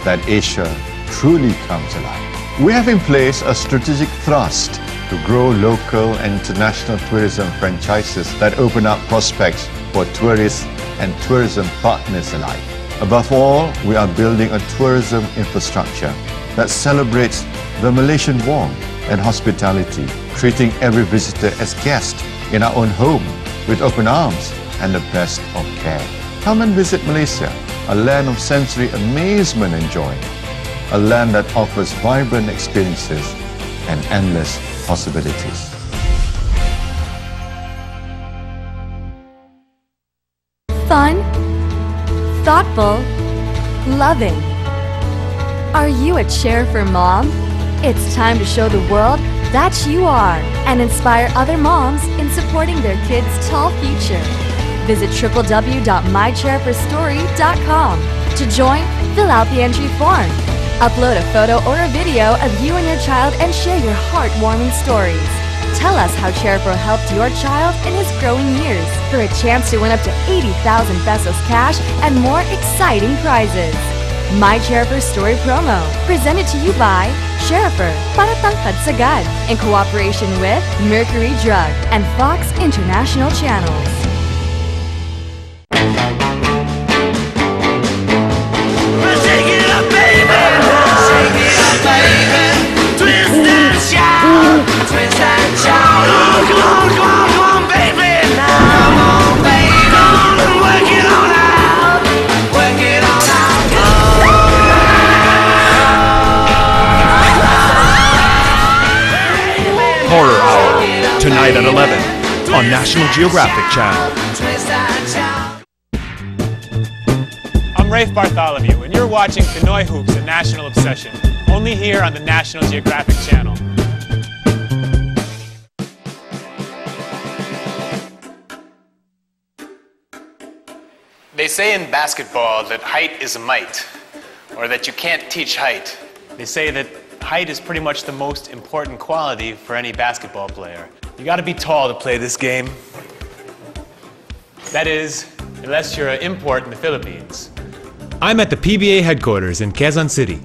that Asia truly comes alive. We have in place a strategic thrust to grow local and international tourism franchises that open up prospects for tourists and tourism partners alike. Above all, we are building a tourism infrastructure that celebrates the Malaysian warmth and hospitality, treating every visitor as guest in our own home with open arms and the best of care. Come and visit Malaysia, a land of sensory amazement and joy, a land that offers vibrant experiences and endless possibilities. Fun, thoughtful, loving. Are you a chair for mom? It's time to show the world that you are and inspire other moms in supporting their kids' tall future. Visit www.mychairforstory.com. To join, fill out the entry form. Upload a photo or a video of you and your child and share your heartwarming stories. Tell us how Chair4 helped your child in his growing years for a chance to win up to 80,000 pesos cash and more exciting prizes. My Chair4 Story promo, presented to you by Chair4 para tangkad sagad, in cooperation with Mercury Drug and Fox International Channels. Horror Hour, tonight at 11 on National Geographic Channel. I'm Rafe Bartholomew, and you're watching Pinoy Hoops, a national obsession, only here on the National Geographic Channel. They say in basketball that height is a might, or that you can't teach height. They say that height is pretty much the most important quality for any basketball player. You gotta be tall to play this game. That is, unless you're an import in the Philippines. I'm at the PBA headquarters in Quezon City.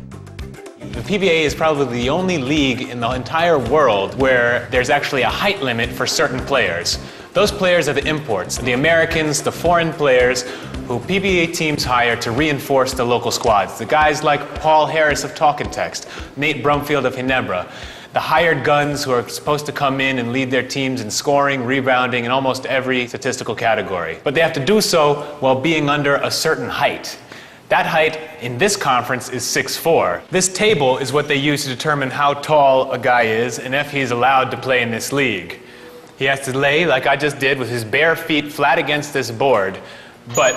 The PBA is probably the only league in the entire world where there's actually a height limit for certain players. Those players are the imports, the Americans, the foreign players who PBA teams hire to reinforce the local squads. The guys like Paul Harris of Talk and Text, Nate Brumfield of Ginebra, the hired guns who are supposed to come in and lead their teams in scoring, rebounding, and almost every statistical category. But they have to do so while being under a certain height. That height in this conference is 6'4". This table is what they use to determine how tall a guy is and if he's allowed to play in this league. He has to lay, like I just did, with his bare feet flat against this board. But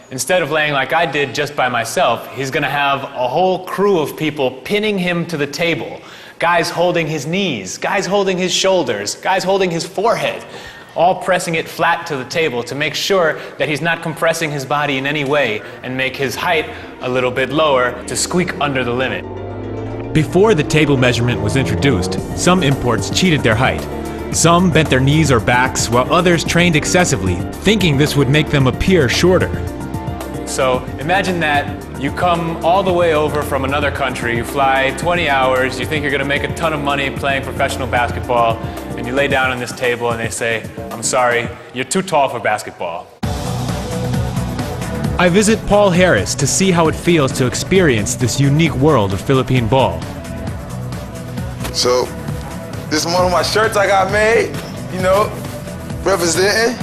instead of laying like I did just by myself, he's going to have a whole crew of people pinning him to the table. Guys holding his knees, guys holding his shoulders, guys holding his forehead. all pressing it flat to the table to make sure that he's not compressing his body in any way and make his height a little bit lower to squeak under the limit. Before the table measurement was introduced, some imports cheated their height. Some bent their knees or backs, while others trained excessively, thinking this would make them appear shorter. So imagine that you come all the way over from another country, you fly 20 hours, you think you're going to make a ton of money playing professional basketball, and you lay down on this table and they say, "I'm sorry, you're too tall for basketball." I visit Paul Harris to see how it feels to experience this unique world of Philippine ball. So, this is one of my shirts I got made, you know, representing.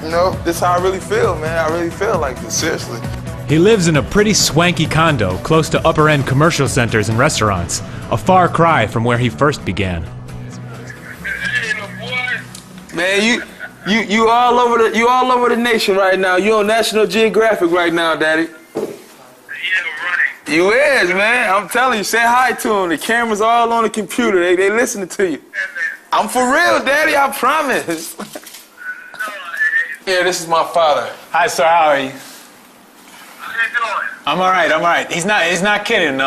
You know, this is how I really feel, man. I really feel like this, seriously. He lives in a pretty swanky condo close to upper-end commercial centers and restaurants, a far cry from where he first began. Man, you all over the nation right now. You on National Geographic right now, Daddy. You is, man. I'm telling you, say hi to them. The camera's all on the computer. They listening to you. I'm for real, Daddy. I promise. Yeah, this is my father. Hi, sir. How are you? I'm all right. I'm all right. He's not kidding.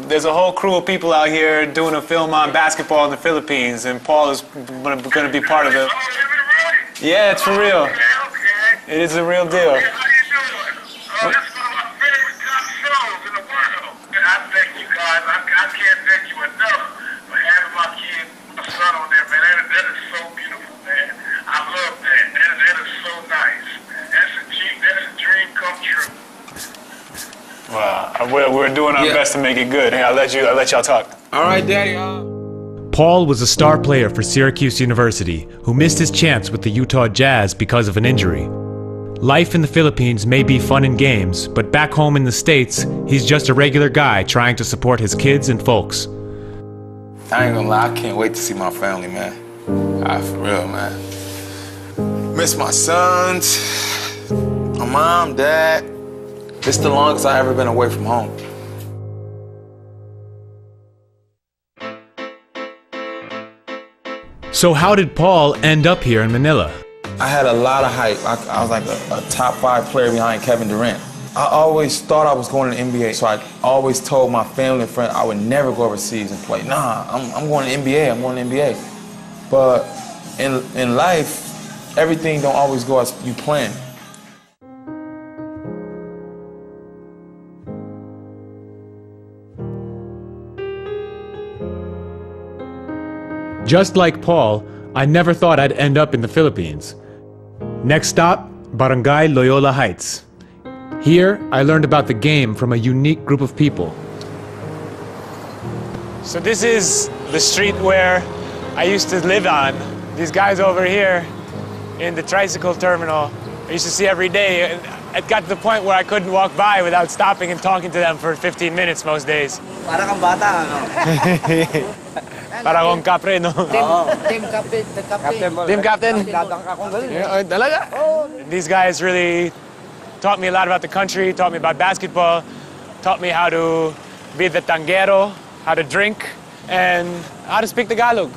There's a whole crew of people out here doing a film on basketball in the Philippines, and Paul is going to be part of it. Yeah, it's for real. It is a real deal. Wow, we're doing our best to make it good. Hey, I'll let y'all talk. All right, Daddy. Paul was a star player for Syracuse University who missed his chance with the Utah Jazz because of an injury. Life in the Philippines may be fun and games, but back home in the States, he's just a regular guy trying to support his kids and folks. I ain't gonna lie, I can't wait to see my family, man. For real, man. Miss my sons, my mom, dad. This is the longest I've ever been away from home. So how did Paul end up here in Manila? I had a lot of hype. I was like a top 5 player behind Kevin Durant. I always thought I was going to the NBA, so I always told my family and friends I would never go overseas and play. Nah, I'm going to the NBA, I'm going to the NBA. But in life, everything don't always go as you plan. Just like Paul, I never thought I'd end up in the Philippines. Next stop, Barangay Loyola Heights. Here, I learned about the game from a unique group of people. So this is the street where I used to live on. These guys over here in the tricycle terminal, I used to see every day. It got to the point where I couldn't walk by without stopping and talking to them for 15 minutes most days. Para kang bata, ano? Para akong kapre, no? Team captain. Team captain? Yeah, talaga? These guys really taught me a lot about the country, taught me about basketball, taught me how to be the tanguero, how to drink, and how to speak Tagalog.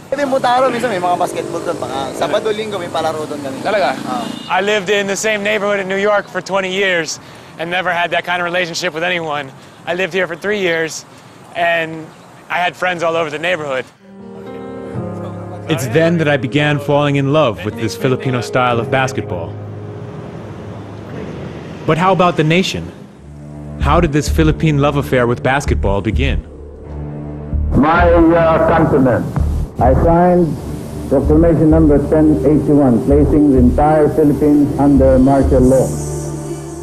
I lived in the same neighborhood in New York for 20 years and never had that kind of relationship with anyone. I lived here for 3 years, and I had friends all over the neighborhood. It's then that I began falling in love with this Filipino style of basketball. But how about the nation? How did this Philippine love affair with basketball begin? My countrymen, I signed Proclamation number 1081, placing the entire Philippines under martial law.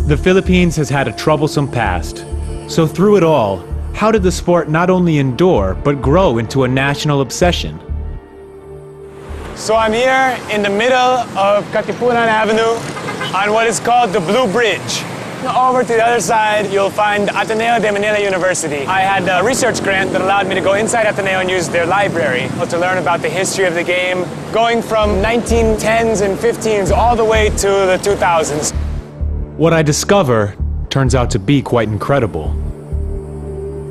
The Philippines has had a troublesome past. So through it all, how did the sport not only endure, but grow into a national obsession? So I'm here in the middle of Katipunan Avenue on what is called the Blue Bridge. Over to the other side, you'll find Ateneo de Manila University. I had a research grant that allowed me to go inside Ateneo and use their library to learn about the history of the game, going from 1910s and 15s all the way to the 2000s. What I discover turns out to be quite incredible.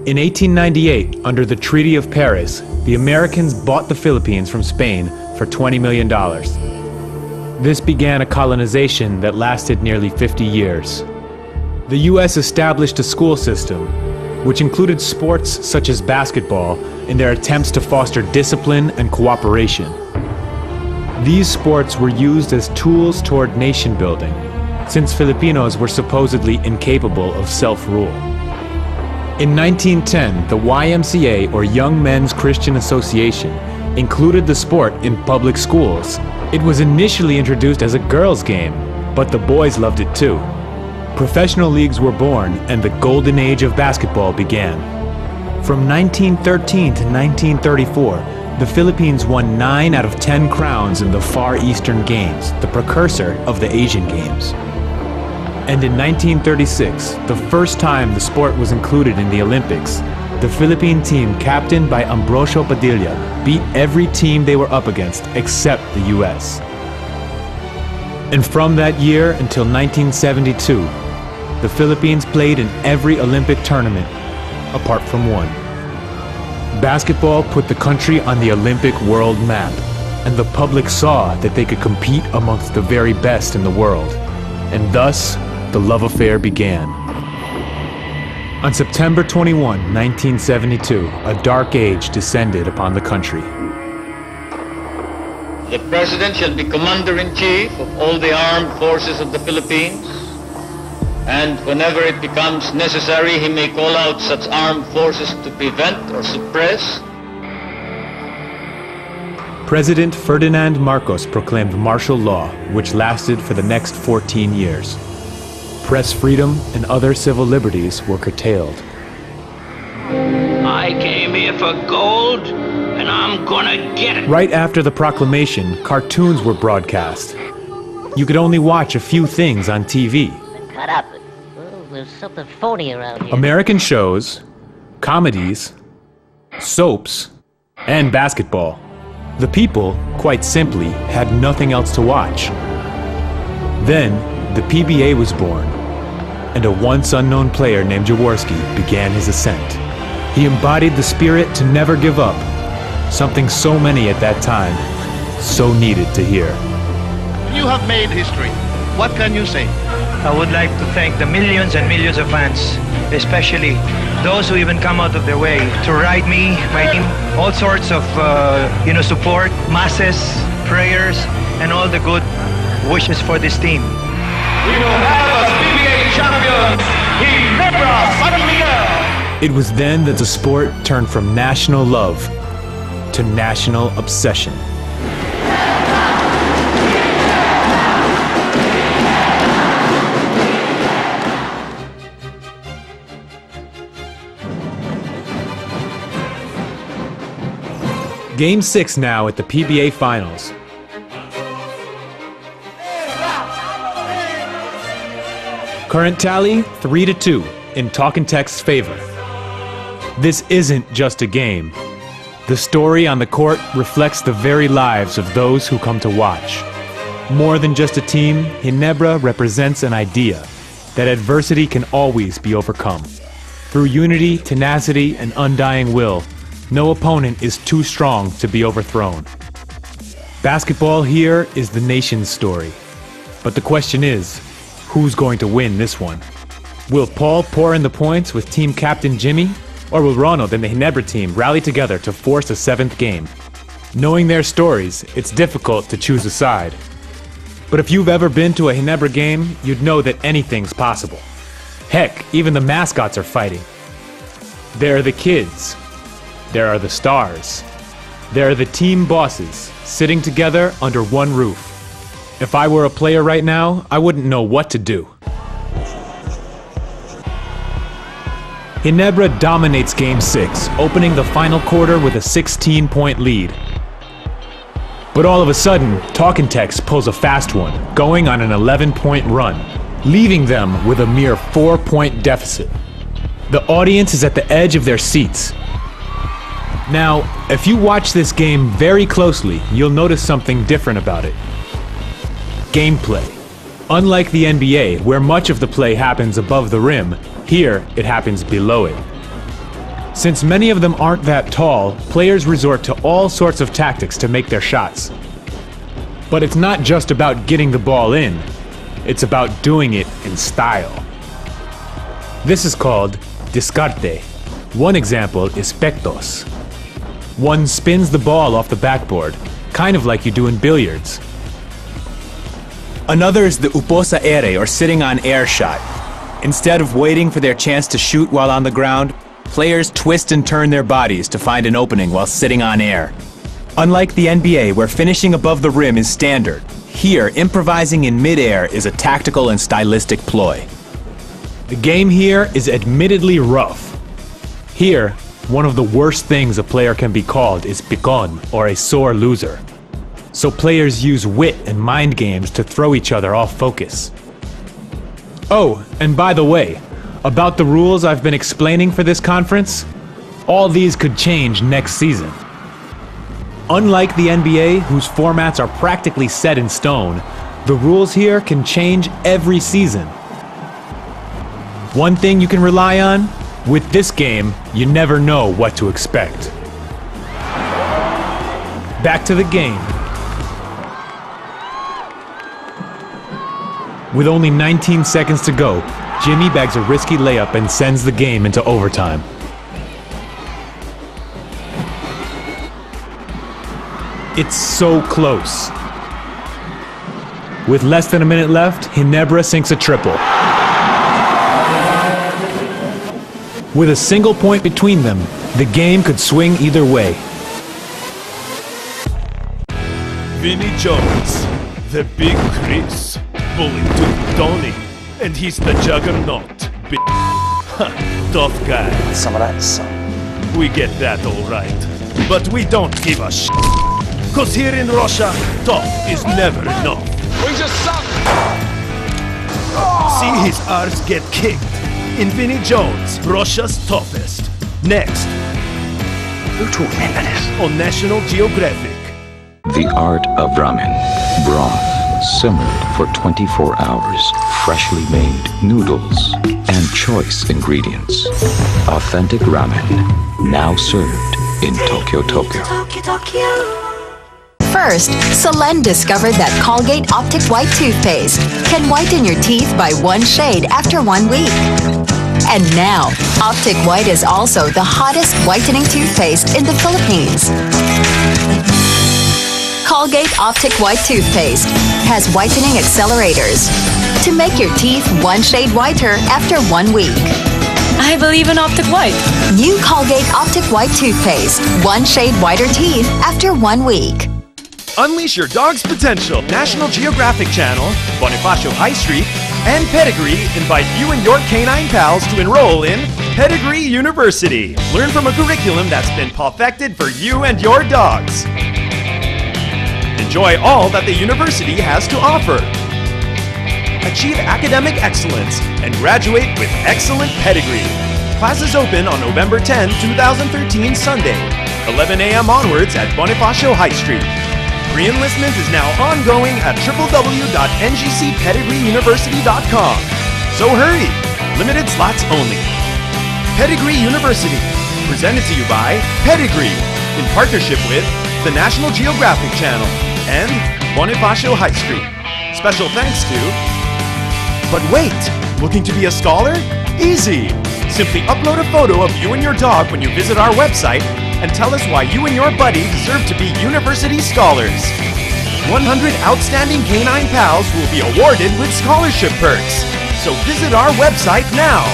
In 1898, under the Treaty of Paris, the Americans bought the Philippines from Spain for $20 million. This began a colonization that lasted nearly 50 years. The U.S. established a school system, which included sports such as basketball in their attempts to foster discipline and cooperation. These sports were used as tools toward nation building, since Filipinos were supposedly incapable of self-rule. In 1910, the YMCA, or Young Men's Christian Association, included the sport in public schools. It was initially introduced as a girls' game, but the boys loved it too. Professional leagues were born, and the golden age of basketball began. From 1913 to 1934, the Philippines won 9 out of 10 crowns in the Far Eastern Games, the precursor of the Asian Games. And in 1936, the first time the sport was included in the Olympics, the Philippine team, captained by Ambrosio Padilla, beat every team they were up against except the US. And from that year until 1972, the Philippines played in every Olympic tournament, apart from one. Basketball put the country on the Olympic world map, and the public saw that they could compete amongst the very best in the world. And thus, the love affair began. On September 21, 1972, a dark age descended upon the country. The President shall be Commander-in-Chief of all the armed forces of the Philippines, and whenever it becomes necessary, he may call out such armed forces to prevent or suppress. President Ferdinand Marcos proclaimed martial law, which lasted for the next 14 years. Press freedom and other civil liberties were curtailed. I came here for gold, and I'm gonna get it. Right after the proclamation, cartoons were broadcast. You could only watch a few things on TV. Cut up. Oh, there's something phony around here. American shows, comedies, soaps, and basketball. The people, quite simply, had nothing else to watch. Then, the PBA was born, and a once unknown player named Jaworski began his ascent. He embodied the spirit to never give up, something so many at that time so needed to hear. You have made history. What can you say? I would like to thank the millions and millions of fans, especially those who even come out of their way to write me, my team, all sorts of support, masses, prayers, and all the good wishes for this team. We will have as PBA champions, Ginebra San Miguel. It was then that the sport turned from national love to national obsession. Game 6 now at the PBA Finals. Current tally, 3-2 in Talk and Text's favor. This isn't just a game. The story on the court reflects the very lives of those who come to watch. More than just a team, Ginebra represents an idea that adversity can always be overcome. Through unity, tenacity, and undying will, no opponent is too strong to be overthrown. Basketball here is the nation's story. But the question is, who's going to win this one? Will Paul pour in the points with team captain Jimmy? Or will Ronald and the Ginebra team rally together to force a 7th game? Knowing their stories, it's difficult to choose a side. But if you've ever been to a Ginebra game, you'd know that anything's possible. Heck, even the mascots are fighting. There are the kids. There are the stars. There are the team bosses, sitting together under one roof. If I were a player right now, I wouldn't know what to do. Ginebra dominates Game 6, opening the final quarter with a 16-point lead. But all of a sudden, Talk and Text pulls a fast one, going on an 11-point run, leaving them with a mere 4-point deficit. The audience is at the edge of their seats. Now, if you watch this game very closely, you'll notice something different about it. Gameplay. Unlike the NBA, where much of the play happens above the rim, here it happens below it. Since many of them aren't that tall, players resort to all sorts of tactics to make their shots. But it's not just about getting the ball in, it's about doing it in style. This is called descarte. One example is pectos. One spins the ball off the backboard, kind of like you do in billiards. Another is the upo sa ere, or sitting on air shot. Instead of waiting for their chance to shoot while on the ground, players twist and turn their bodies to find an opening while sitting on air. Unlike the NBA, where finishing above the rim is standard, here improvising in midair is a tactical and stylistic ploy. The game here is admittedly rough. Here, one of the worst things a player can be called is picon, or a sore loser. So players use wit and mind games to throw each other off focus. Oh, and by the way, about the rules I've been explaining for this conference, all these could change next season. Unlike the NBA, whose formats are practically set in stone, the rules here can change every season. One thing you can rely on, with this game, you never know what to expect. Back to the game. With only 19 seconds to go, Jimmy bags a risky layup and sends the game into overtime. It's so close. With less than a minute left, Ginebra sinks a triple. With a single point between them, the game could swing either way. Vinnie Jones, the big Chris, bully to Tony, and he's the juggernaut. Big tough guy. Some of that son. We get that all right, but we don't give a shit. Cause here in Russia, tough is never enough. We just suck. See his arse get kicked in Vinnie Jones, Russia's toughest. Next, on National Geographic. The art of ramen. Broth, simmered for 24 hours, freshly made noodles, and choice ingredients. Authentic ramen, now served in Tokyo, Tokyo. First, Solen discovered that Colgate Optic White toothpaste can whiten your teeth by one shade after 1 week. And now, Optic White is also the hottest whitening toothpaste in the Philippines. Colgate Optic White toothpaste has whitening accelerators to make your teeth one shade whiter after 1 week. I believe in Optic White. New Colgate Optic White toothpaste, one shade whiter teeth after 1 week. Unleash your dog's potential. National Geographic Channel, Bonifacio High Street, and Pedigree invite you and your canine pals to enroll in Pedigree University. Learn from a curriculum that's been perfected for you and your dogs. Enjoy all that the university has to offer. Achieve academic excellence and graduate with excellent pedigree. Classes open on November 10, 2013, Sunday, 11 a.m. onwards at Bonifacio High Street. Pre-enlistment is now ongoing at www.ngcpedigreeuniversity.com. So hurry! Limited slots only. Pedigree University, presented to you by Pedigree, in partnership with the National Geographic Channel and Bonifacio High Street. Special thanks to... But wait! Looking to be a scholar? Easy! Simply upload a photo of you and your dog when you visit our website and tell us why you and your buddy deserve to be university scholars. 100 outstanding canine pals will be awarded with scholarship perks. So visit our website now.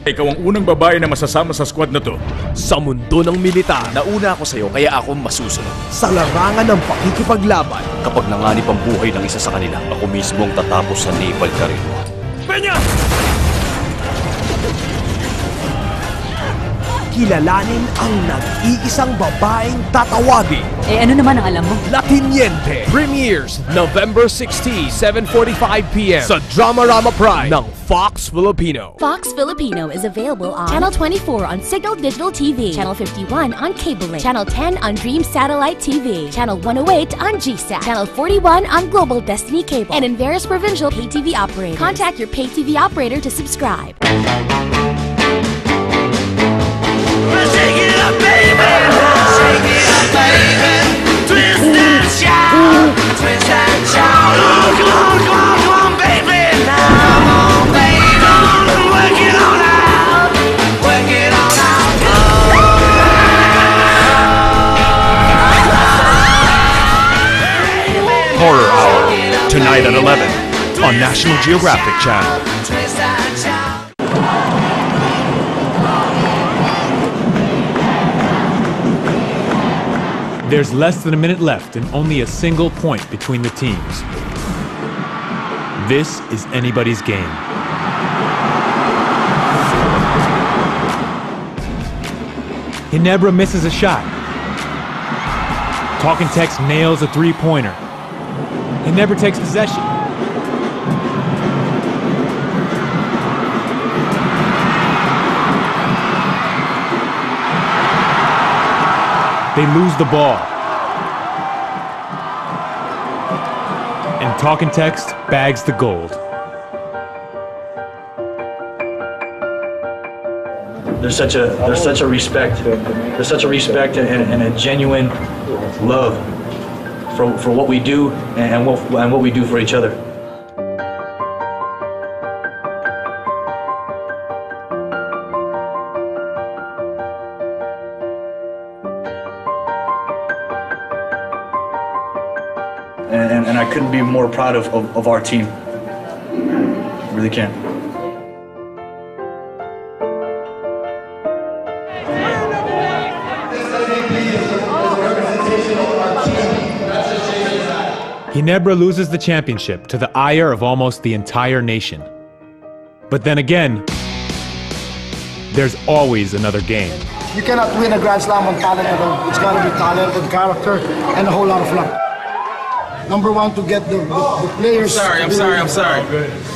Ikaw ang unang babae na masasama sa squad na to. Sa mundo ng militar, nauna ako sa'yo kaya ako masusunod. Sa larangan ng pakikipaglaban, Kapag nanganib ang buhay ng isa sa kanila, ako mismo ang tatapos sa naval career mo. Penya! Kilalanin ang nag-iisang babaeng tatawagin. Ano naman ang alam mo? La Teniente premieres November 16, 7:45 p.m. sa Dramarama Prime ng Fox Filipino. Fox Filipino is available on Channel 24 on Signal Digital TV, Channel 51 on Cable Link, Channel 10 on Dream Satellite TV, Channel 108 on GSAT, Channel 41 on Global Destiny Cable, and in various provincial pay TV operators. Contact your pay TV operator to subscribe. Shake it up, baby! Shake it up, baby! Tonight at 11 on National Geographic Channel. There's less than a minute left and only a single point between the teams. This is anybody's game. Ginebra misses a shot. Talking Tex nails a three-pointer. Ginebra takes possession. They lose the ball. And Talking Text bags the gold. There's such a respect. There's such a respect and a genuine love for what we do and what we do for each other. And I couldn't be more proud of our team. I really can't. Ginebra loses the championship to the ire of almost the entire nation. But then again, there's always another game. You cannot win a Grand Slam on talent alone. It's got to be talent and character and a whole lot of luck. Number one, to get the players. I'm sorry.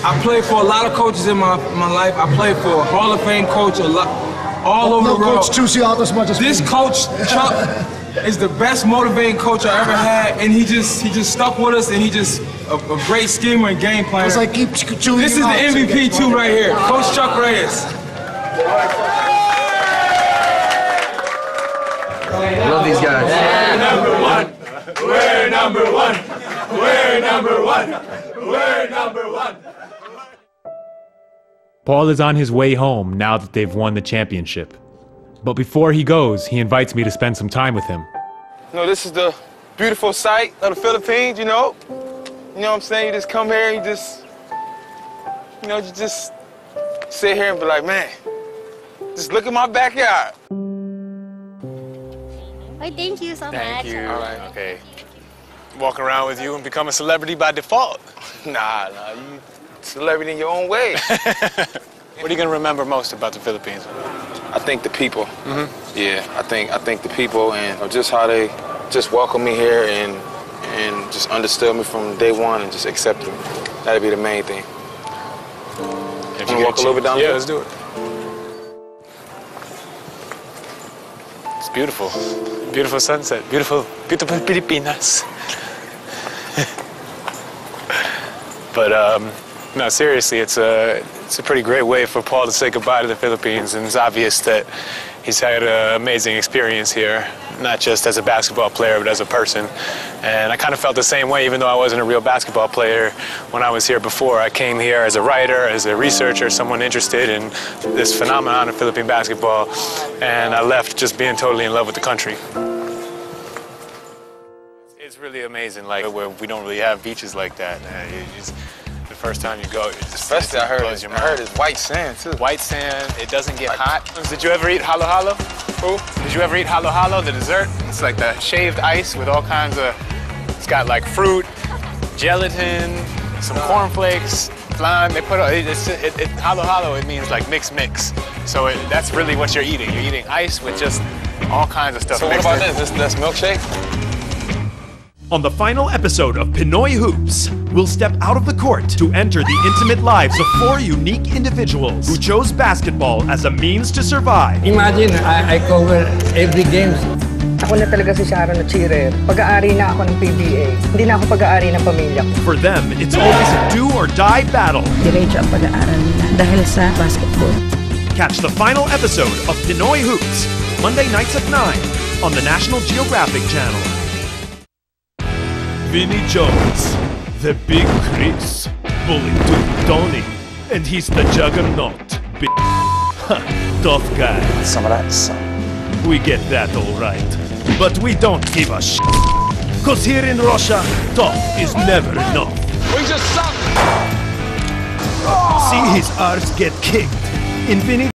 I played for a lot of coaches in my life. I played for a Hall of Fame coach all over the world. Coach chews you out as much as this coach, Chuck, is the best motivating coach I ever had, and he just stuck with us, and he just a great schemer and game planner. Because I keep chewing This is the MVP too right here, Coach Chuck Reyes. I love these guys. We're number one. We're number one. We're number one. Paul is on his way home now that they've won the championship. But before he goes, he invites me to spend some time with him. You know, this is the beautiful sight of the Philippines, you know? You know what I'm saying? You just come here and you just sit here and be like, man, just look at my backyard. Why, thank you so much. Thank you. All right. Okay. Walk around with you and become a celebrity by default. Nah, you celebrity in your own way. What are you gonna remember most about the Philippines? I think the people. Yeah, I think the people and just how they just welcomed me here and just understood me from day one and just accepted me. That'd be the main thing. If you walk a little bit down there? Yeah, let's do it. It's beautiful. Beautiful sunset. Beautiful Pilipinas. But no, seriously, it's a pretty great way for Paul to say goodbye to the Philippines, and it's obvious that he's had an amazing experience here, not just as a basketball player, but as a person. And I kind of felt the same way, even though I wasn't a real basketball player when I was here before. I came here as a writer, as a researcher, someone interested in this phenomenon of Philippine basketball, and I left just being totally in love with the country. It's really amazing, like, where we don't really have beaches like that. The first time you go, it just especially I heard it's white sand too. White sand, it doesn't get hot. Did you ever eat halo halo? Who? Did you ever eat halo halo, the dessert? It's like the shaved ice with all kinds of, it's got like fruit, gelatin, some cornflakes, flan. They put halo halo, it means like mix. So that's really what you're eating. You're eating ice with just all kinds of stuff. So what about this? That's milkshake? On the final episode of Pinoy Hoops, we'll step out of the court to enter the intimate lives of 4 unique individuals who chose basketball as a means to survive. Imagine, I cover every game. Ako na talaga si Sharon na cheerer. Pag-aari na ako ng PBA. Hindi na ako pag-aari ng pamilya ko. For them, it's always a do-or-die battle. Diretso ang pag-aaral nila dahil sa basketball. Catch the final episode of Pinoy Hoops, Monday nights at 9 on the National Geographic Channel. Vinnie Jones, the Big Chris, Bully Duke Tony, and he's the juggernaut. Big tough guy. Some of that, son. We get that all right, but we don't give a shit. Cause here in Russia, tough is never enough. Oh, he just sucked. See his arse get kicked. Infinity